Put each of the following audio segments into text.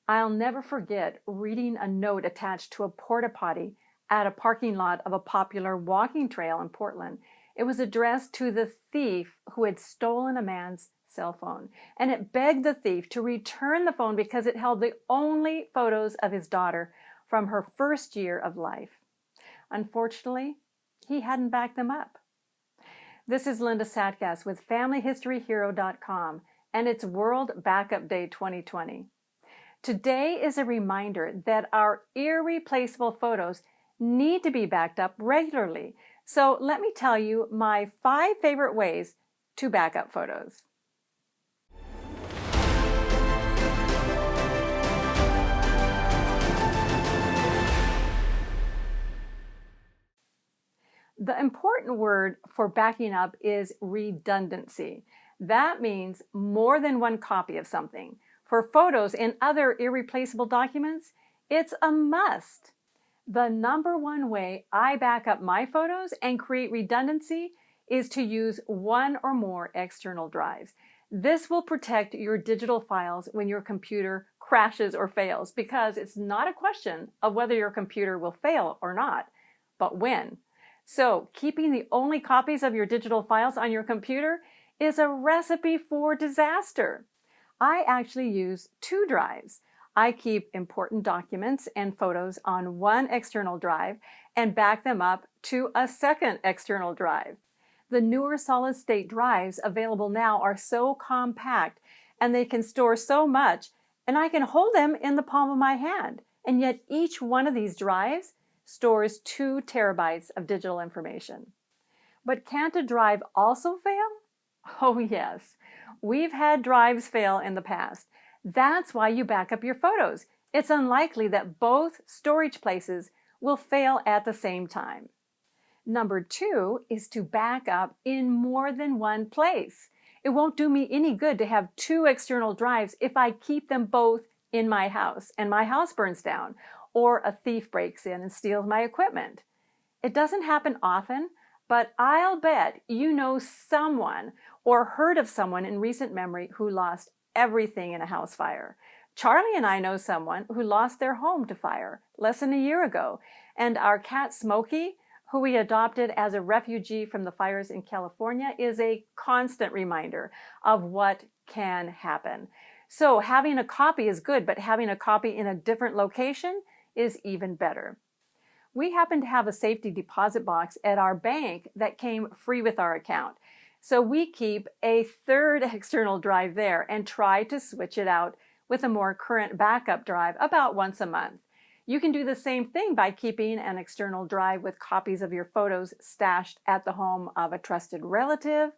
I'll never forget reading a note attached to a porta potty at a parking lot of a popular walking trail in Portland. It was addressed to the thief who had stolen a man's cell phone, and it begged the thief to return the phone because it held the only photos of his daughter from her first year of life. Unfortunately, he hadn't backed them up. This is Linda Satgas with FamilyHistoryHero.com, and it's World Backup Day 2020. Today is a reminder that our irreplaceable photos need to be backed up regularly. So let me tell you my 5 favorite ways to back up photos. The important word for backing up is redundancy. That means more than one copy of something. For photos and other irreplaceable documents, it's a must. The number one way I back up my photos and create redundancy is to use one or more external drives. This will protect your digital files when your computer crashes or fails, because it's not a question of whether your computer will fail or not, but when. So keeping the only copies of your digital files on your computer is a recipe for disaster. I actually use 2 drives. I keep important documents and photos on one external drive and back them up to a second external drive. The newer solid-state drives available now are so compact and they can store so much, and I can hold them in the palm of my hand. And yet each one of these drives stores 2 terabytes of digital information. But can't a drive also fail? Oh yes, we've had drives fail in the past. That's why you back up your photos. It's unlikely that both storage places will fail at the same time. Number 2 is to back up in more than one place. It won't do me any good to have 2 external drives if I keep them both in my house and my house burns down, or a thief breaks in and steals my equipment. It doesn't happen often, but I'll bet you know someone or heard of someone in recent memory who lost everything in a house fire. Charlie and I know someone who lost their home to fire less than a year ago, and our cat Smokey, who we adopted as a refugee from the fires in California, is a constant reminder of what can happen. So having a copy is good, but having a copy in a different location is even better. We happen to have a safety deposit box at our bank that came free with our account. So we keep a 3rd external drive there and try to switch it out with a more current backup drive about once a month. You can do the same thing by keeping an external drive with copies of your photos stashed at the home of a trusted relative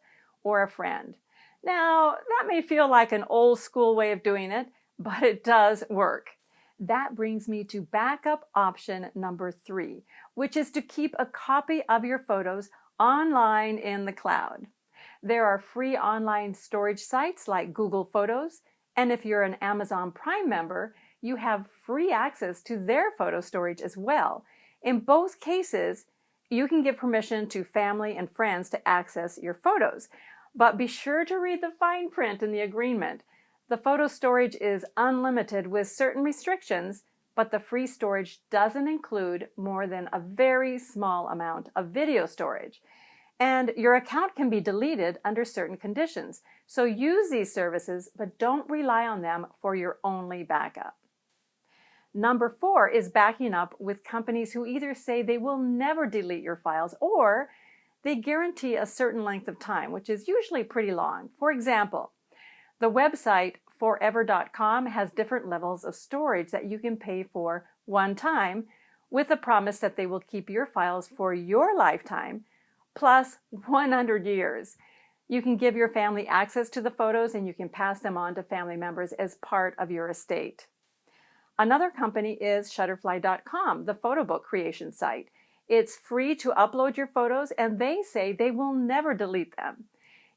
or a friend. Now, that may feel like an old school way of doing it, but it does work. That brings me to backup option number 3, which is to keep a copy of your photos online in the cloud. There are free online storage sites like Google Photos, and if you're an Amazon Prime member, you have free access to their photo storage as well. In both cases, you can give permission to family and friends to access your photos, but be sure to read the fine print in the agreement. The photo storage is unlimited with certain restrictions, but the free storage doesn't include more than a very small amount of video storage. And your account can be deleted under certain conditions. So use these services, but don't rely on them for your only backup. Number 4 is backing up with companies who either say they will never delete your files or they guarantee a certain length of time, which is usually pretty long. For example, the website forever.com has different levels of storage that you can pay for one time with a promise that they will keep your files for your lifetime plus 100 years. You can give your family access to the photos and you can pass them on to family members as part of your estate. Another company is Shutterfly.com, the photo book creation site. It's free to upload your photos and they say they will never delete them.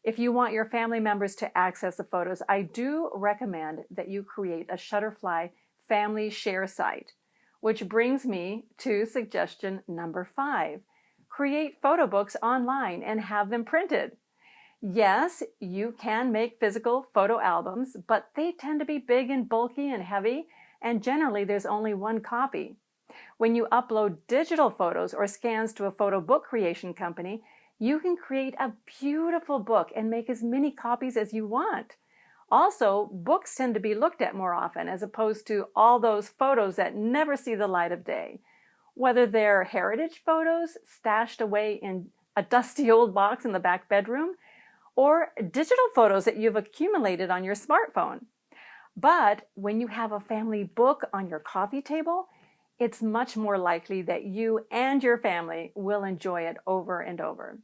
If you want your family members to access the photos, I do recommend that you create a Shutterfly family share site, which brings me to suggestion number 5. Create photo books online and have them printed. Yes, you can make physical photo albums, but they tend to be big and bulky and heavy. and generally there's only one copy. When you upload digital photos or scans to a photo book creation company, you can create a beautiful book and make as many copies as you want. Also, books tend to be looked at more often as opposed to all those photos that never see the light of day. Whether they're heritage photos stashed away in a dusty old box in the back bedroom, or digital photos that you've accumulated on your smartphone. But when you have a family book on your coffee table, it's much more likely that you and your family will enjoy it over and over.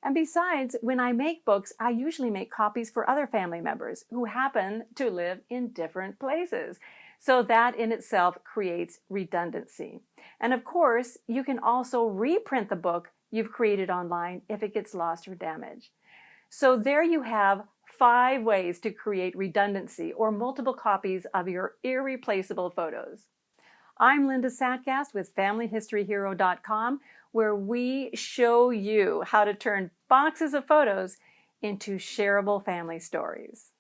And besides, when I make books, I usually make copies for other family members who happen to live in different places. So that in itself creates redundancy. And of course, you can also reprint the book you've created online if it gets lost or damaged. So there you have 5 ways to create redundancy or multiple copies of your irreplaceable photos. I'm Linda Satgast with FamilyHistoryHero.com, where we show you how to turn boxes of photos into shareable family stories.